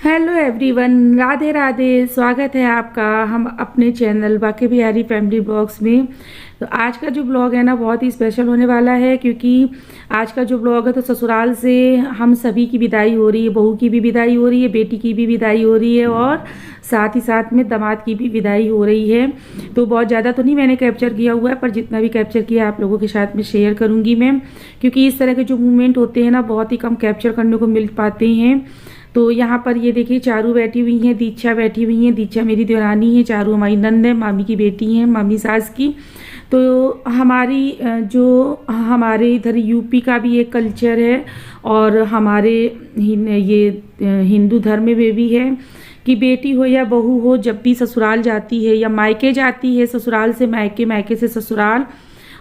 Hello everyone, Radhe Radhe. स्वागत है आपका हम अपने channel Banke Bihari family blogs में। तो आज का जो ब्लॉग है ना बहुत ही स्पेशल होने वाला है, क्योंकि आज का जो ब्लॉग है तो ससुराल से हम सभी की विदाई हो रही है। बहू की भी विदाई हो रही है, बेटी की भी विदाई हो रही है और साथ ही साथ में दामाद की भी विदाई हो रही है। तो बहुत ज़्यादा तो नहीं मैंने कैप्चर किया हुआ है, पर जितना भी कैप्चर किया आप लोगों के साथ में शेयर करूँगी मैं, क्योंकि इस तरह के जो मूवमेंट होते हैं ना बहुत ही कम कैप्चर करने को मिल पाते हैं। तो यहाँ पर ये देखिए चारू बैठी हुई हैं, दीक्षा बैठी हुई हैं। दीक्षा मेरी देवरानी है, चारू हमारी नंद है, मामी की बेटी हैं, मामी सास की। तो हमारी जो हमारे इधर यूपी का भी एक कल्चर है और हमारे ये हिंदू धर्म में भी है कि बेटी हो या बहू हो जब भी ससुराल जाती है या मायके जाती है, ससुराल से मायके, मायके से ससुराल,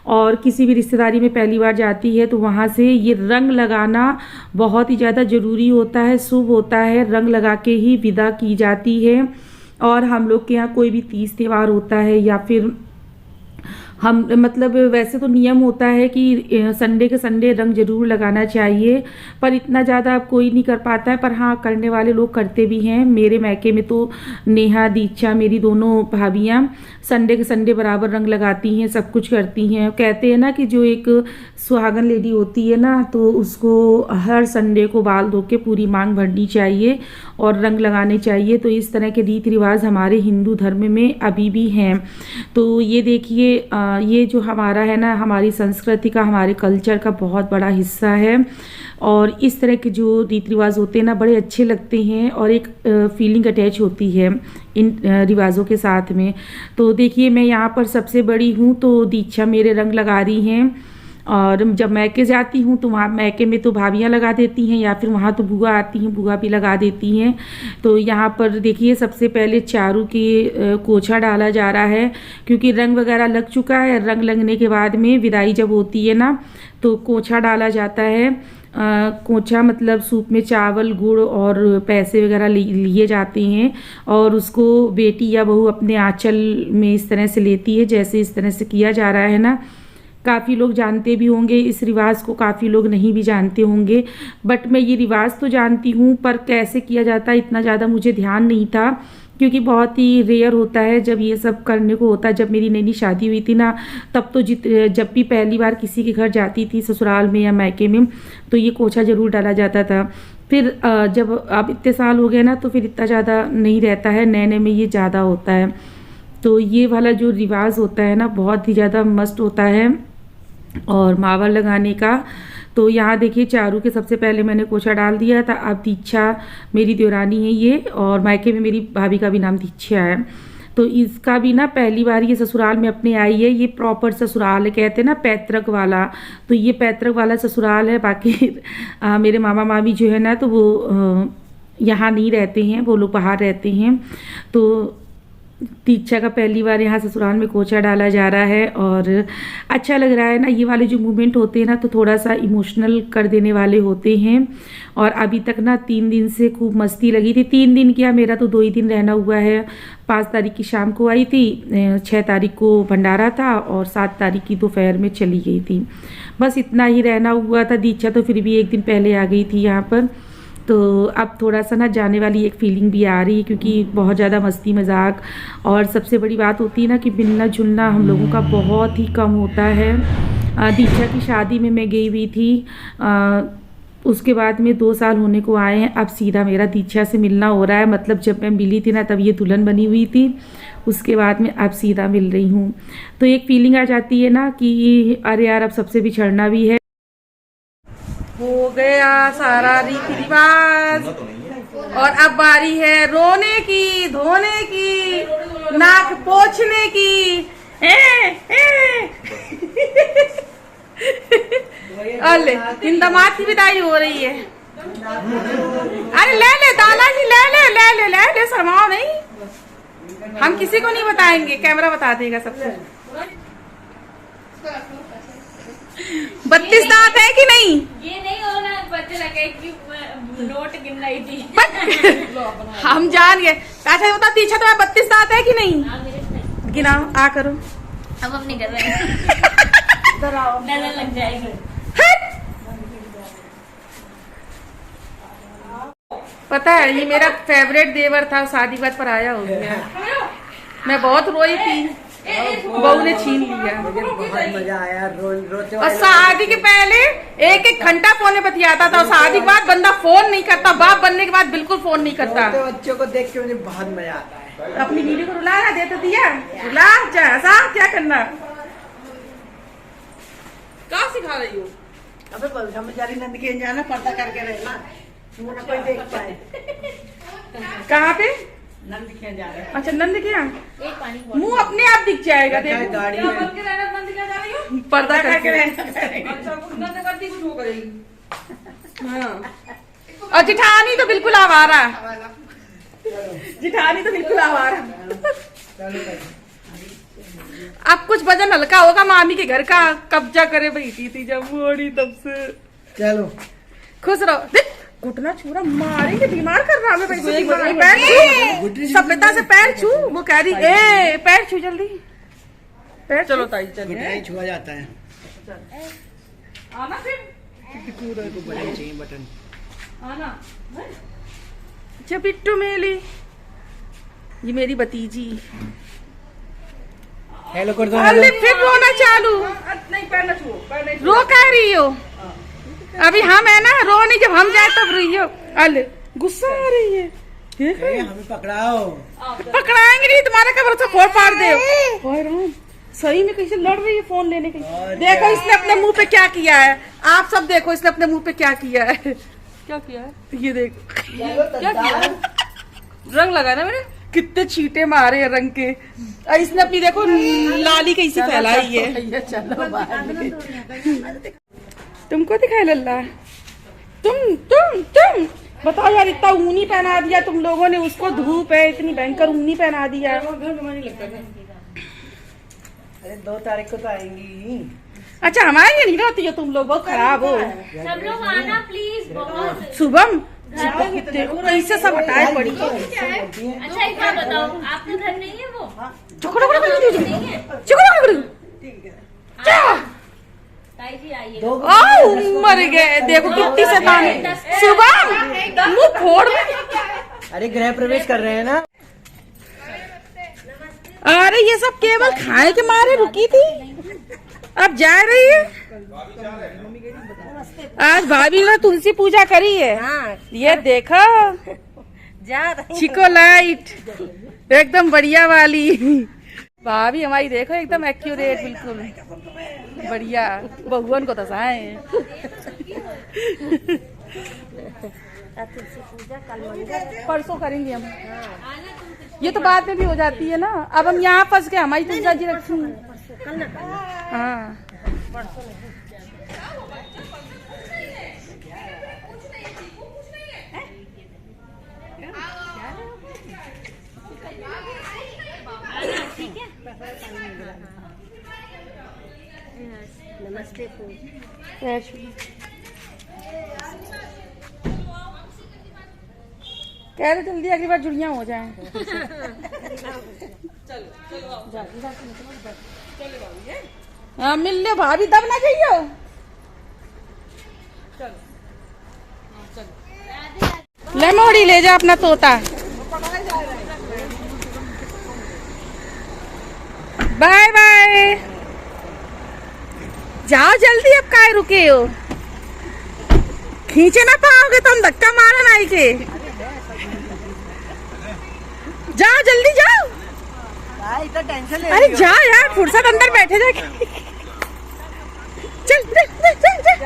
और किसी भी रिश्तेदारी में पहली बार जाती है तो वहाँ से ये रंग लगाना बहुत ही ज़्यादा ज़रूरी होता है, शुभ होता है। रंग लगा के ही विदा की जाती है। और हम लोग के यहाँ कोई भी तीज त्यौहार होता है या फिर हम मतलब वैसे तो नियम होता है कि संडे के संडे रंग जरूर लगाना चाहिए, पर इतना ज़्यादा अब कोई नहीं कर पाता है। पर हाँ, करने वाले लोग करते भी हैं। मेरे मैके में तो नेहा, दीक्षा मेरी दोनों भाभियाँ संडे के संडे बराबर रंग लगाती हैं, सब कुछ करती हैं। कहते हैं ना कि जो एक सुहागन लेडी होती है ना तो उसको हर संडे को बाल धो के पूरी मांग भरनी चाहिए और रंग लगाने चाहिए। तो इस तरह के रीति रिवाज हमारे हिंदू धर्म में अभी भी हैं। तो ये देखिए ये जो हमारा है ना, हमारी संस्कृति का, हमारे कल्चर का बहुत बड़ा हिस्सा है। और इस तरह के जो रीति रिवाज होते हैं ना बड़े अच्छे लगते हैं और एक फीलिंग अटैच होती है इन रिवाजों के साथ में। तो देखिए मैं यहाँ पर सबसे बड़ी हूँ, तो दीक्षा मेरे रंग लगा रही हैं। और जब मैके जाती हूँ तो वहाँ मैके में तो भाभियाँ लगा देती हैं या फिर वहाँ तो बुआ आती हैं, बुआ भी लगा देती हैं। तो यहाँ पर देखिए सबसे पहले चारू के कोछा डाला जा रहा है, क्योंकि रंग वगैरह लग चुका है। रंग लगने के बाद में विदाई जब होती है ना तो कोछा डाला जाता है। कोछा मतलब सूप में चावल, गुड़ और पैसे वगैरह लिए जाते हैं और उसको बेटी या बहू अपने आंचल में इस तरह से लेती है, जैसे इस तरह से किया जा रहा है ना। काफ़ी लोग जानते भी होंगे इस रिवाज को, काफ़ी लोग नहीं भी जानते होंगे, बट मैं ये रिवाज तो जानती हूँ, पर कैसे किया जाता है इतना ज़्यादा मुझे ध्यान नहीं था, क्योंकि बहुत ही रेयर होता है जब ये सब करने को होता है। जब मेरी नई नई शादी हुई थी ना तब तो जब भी पहली बार किसी के घर जाती थी ससुराल में या मायके में तो ये कोछा ज़रूर डाला जाता था। फिर जब अब इतने साल हो गए ना तो फिर इतना ज़्यादा नहीं रहता है, नए नए में ये ज़्यादा होता है। तो ये वाला जो रिवाज होता है ना बहुत ही ज़्यादा मस्त होता है और मावा लगाने का। तो यहाँ देखिए चारू के सबसे पहले मैंने कोछा डाल दिया था। अब दीक्षा मेरी देवरानी है ये, और मायके में मेरी भाभी का भी नाम दीक्षा है। तो इसका भी ना पहली बार ये ससुराल में अपने आई है। ये प्रॉपर ससुराल है, कहते हैं ना पैतृक वाला, तो ये पैतृक वाला ससुराल है। बाकी मेरे मामा मामी जो है ना तो वो यहाँ नहीं रहते हैं, वो लोग बाहर रहते हैं। तो दीक्षा का पहली बार यहाँ ससुराल में कोछा डाला जा रहा है और अच्छा लग रहा है ना। ये वाले जो मूवमेंट होते हैं ना तो थोड़ा सा इमोशनल कर देने वाले होते हैं। और अभी तक ना 3 दिन से खूब मस्ती लगी थी। 3 दिन क्या, मेरा तो 2 ही दिन रहना हुआ है। 5 तारीख की शाम को आई थी, 6 तारीख को भंडारा था और 7 तारीख की दोपहर में चली गई थी। बस इतना ही रहना हुआ था। दीक्षा तो फिर भी 1 दिन पहले आ गई थी यहाँ पर। तो अब थोड़ा सा ना जाने वाली एक फीलिंग भी आ रही है, क्योंकि बहुत ज़्यादा मस्ती मजाक, और सबसे बड़ी बात होती है ना कि मिलना जुलना हम लोगों का बहुत ही कम होता है। दीक्षा की शादी में मैं गई हुई थी, उसके बाद में 2 साल होने को आए हैं। अब सीधा मेरा दीक्षा से मिलना हो रहा है। मतलब जब मैं मिली थी ना तब ये दुल्हन बनी हुई थी, उसके बाद में अब सीधा मिल रही हूँ। तो एक फीलिंग आ जाती है ना कि अरे यार अब सबसे बिछड़ना भी है। हो गया सारा रीति रिवाज और अब बारी है रोने की, धोने की, नाक पोंछने की। अरे इन दामाद की विदाई हो रही है। अरे ले ले दादा जी, ले ले ले ले ले ले, शर्माओ नहीं, हम किसी को नहीं बताएंगे, कैमरा बता देगा सबको। 32 दांत है कि नहीं? ये नहीं होना, बच्चे लगे कि नोट गिन रही थी। हम जान गए। अच्छा बता दीक्षा, तुम्हारे 32 दांत है कि नहीं? गिनाओ, आ करो। हम अब नहीं कर रहे हैं। नजर लग जाएगी। पता है ये मेरा फेवरेट देवर था, शादी बाद पर आया हो गया। मैं बहुत रोई थी, बहू ने छीन लिया। मुझे बहुत मजा आया रोते और शादी के पहले एक एक घंटा फोन में बतियाता था, और शादी के बाद बंदा फोन नहीं करता, बाप बनने के बाद बिल्कुल फोन नहीं करता। बच्चों को देख के मुझे बहुत मजा आता है। अपनी बीवी को रुला दे तो दिया, रुला ऐसा क्या करना। क्या सिखा रही हो? अबे समझ आ रही, नंद के जाना, पर्दा करके रहना, वो ना कोई देख पाए। कहाँ पे? नंद के जा रहे हैं। अच्छा नंद के यहाँ एक पानी मुंह अपने आप दिख जाएगा। देखो गाड़ी में पर्दा करके और जिठानी तो बिल्कुल आवारा, जिठानी तो बिल्कुल आवारा। अब कुछ वजन हल्का होगा, मामी के घर का कब्जा करे बैठी थी जब मोड़ी, तब से। चलो खुश रहो। देख घुटना छू रहा, मारेंगे, बीमार कर रहा हमें। पैर छू, सभ्यता से पैर छू। वो कह रही ए पैर छू जल्दी, पैर। चलो ताई चलिए, छुआ जाता है। आना फिर बटन चाहिए, बटन आना। अच्छा बिट्टू मेली, ये मेरी भतीजी। हेलो कर दो। अरे फिर रोना चालू। नहीं पैर ना छुओ, पैर नहीं छुओ। रो कह रही हो? अभी हम है ना, रो नहीं, जब हम जाए तब रही हो। अरे गुस्सा आ रही है, हमें पकड़ाओ। पकड़ाएंगे नहीं, तुम्हारा क्या भरोसा, फोड़ फाड़ दे। सही में कैसे लड़ रही है फोन लेने के लिए। देखो इसने अपने मुंह पे क्या किया है, आप सब देखो इसने अपने मुंह पे क्या किया है। क्या किया है ये देखो, क्या किया है? रंग लगा ना मैंने, कितने छींटे मारे हैं रंग के। और इसने अपनी देखो लाली कैसी फैलाई है। तुमको दिखाए लल्ला, तुम बताओ यार, इतना ऊनी पहना दिया तुम लोगों ने उसको, धूप है इतनी भयंकर, ऊनी पहना दिया। अरे 2 तारीख को तो आएंगी। अच्छा हमारे यहाँ नहीं होती हो तुम लोग, बहुत खराब हो। सब लोग आना प्लीज। बहुत शुभम देखो कैसे सब हटाए पड़ी। अच्छा एक बात बताओ, आपका घर नहीं है वो? ताई जी आइए। मर गए, देखो कितनी शैतान। शुभम मुंह फोड़। अरे गृह प्रवेश कर रहे हैं ना। अरे ये सब केवल खाए के मारे रुकी थी, अब जा रही है। आज भाभी ने तुलसी पूजा करी है। हाँ, ये देखो चिको लाइट एकदम बढ़िया वाली। भाभी हमारी देखो एकदम एक्यूरेट, बिल्कुल बढ़िया। बहुवन को दसाए। परसों करेंगे हम, ये तो बाद में भी हो जाती है ना। अब हम यहाँ फंस गए, हमारी तुलसा जी रखी। हाँ नमस्ते। कह रहे जल्दी अगली बार जुड़िया हो जाए। हाँ मिल ले भाभी, दब ना चाहिए। ले मोड़ी ले जा अपना तोता। बाय बाय, जाओ जल्दी, अब काहे रुके हो? खींचे ना पाओगे तो हम धक्का मारा नहीं के। जाओ जल्दी जाओ। इतना टेंशन ले। अरे जाओ यार, फुर्सत अंदर बैठे जाके। चल चल चल चल चल।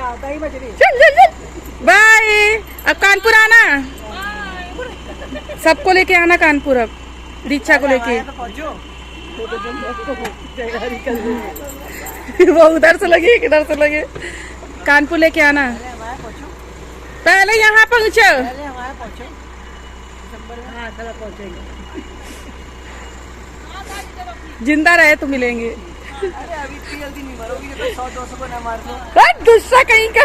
बाय, अब कानपुर आना, सबको लेके आना कानपुर। अब दीक्षा को लेके वो उधर से लगे किधर से लगे, कानपुर लेके आना। पहले यहाँ पहुँचो। जिंदा रहे तो मिलेंगे। अरे अभी इतनी जल्दी नहीं मरोगी, तो 100-200 को ना मार दो। दूसरा कहीं का,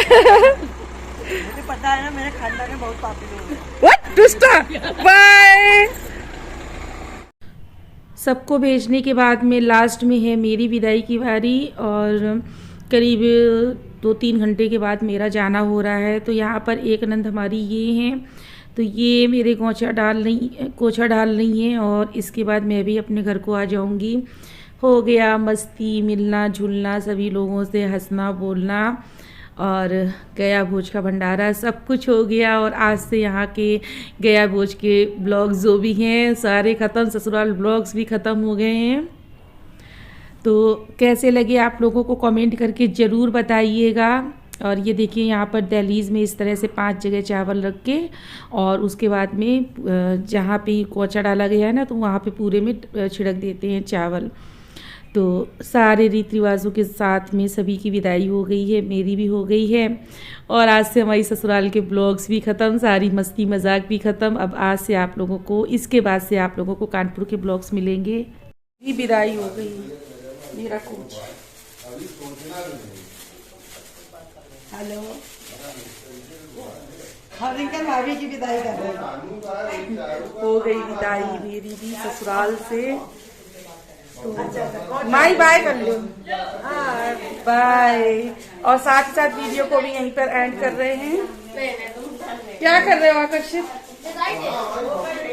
मुझे पता है ना, मेरे खानदान में बहुत पापी लोग हैं। दूसरा बाय। सबको भेजने के बाद में लास्ट में है मेरी विदाई की बारी, और करीब 2-3 घंटे के बाद मेरा जाना हो रहा है। तो यहाँ पर एक नंद हमारी ये हैं, तो ये मेरे कोचा डाल रही हैं और इसके बाद मैं भी अपने घर को आ जाऊंगी। हो गया मस्ती, मिलना जुलना, सभी लोगों से हंसना बोलना और गया भोज का भंडारा सब कुछ हो गया। और आज से यहाँ के गया भोज के ब्लॉग्स जो भी हैं सारे ख़त्म, ससुराल ब्लॉग्स भी ख़त्म हो गए हैं। तो कैसे लगे आप लोगों को कमेंट करके ज़रूर बताइएगा। और ये देखिए यहाँ पर दहलीज में इस तरह से 5 जगह चावल रख के और उसके बाद में जहाँ पे कोचा डाला गया है ना तो वहाँ पे पूरे में छिड़क देते हैं चावल। तो सारे रीति रिवाजों के साथ में सभी की विदाई हो गई है, मेरी भी हो गई है। और आज से हमारी ससुराल के ब्लॉग्स भी ख़त्म, सारी मस्ती मजाक भी ख़त्म। अब आज से आप लोगों को, इसके बाद से आप लोगों को कानपुर के ब्लॉग्स मिलेंगे। भी विदाई हो गई मेरा कोच। हेलो, हाँ रिंकल भाभी की विदाई कर रहे हैं। हो गई विदाई मेरी भी ससुराल से। तो माई बाय कर लो, बाय। और साथ साथ वीडियो को भी यहीं पर एंड कर रहे हैं। क्या कर रहे हो आकर्षित?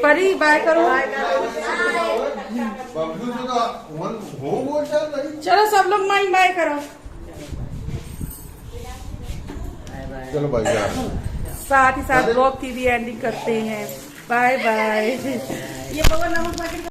परी बाय करो। चलो सब लोग माई बाय करो। चलो भाई साथ ही साथ ब्लॉग की भी एंडिंग करते हैं। Bye bye. ये बाबा नमक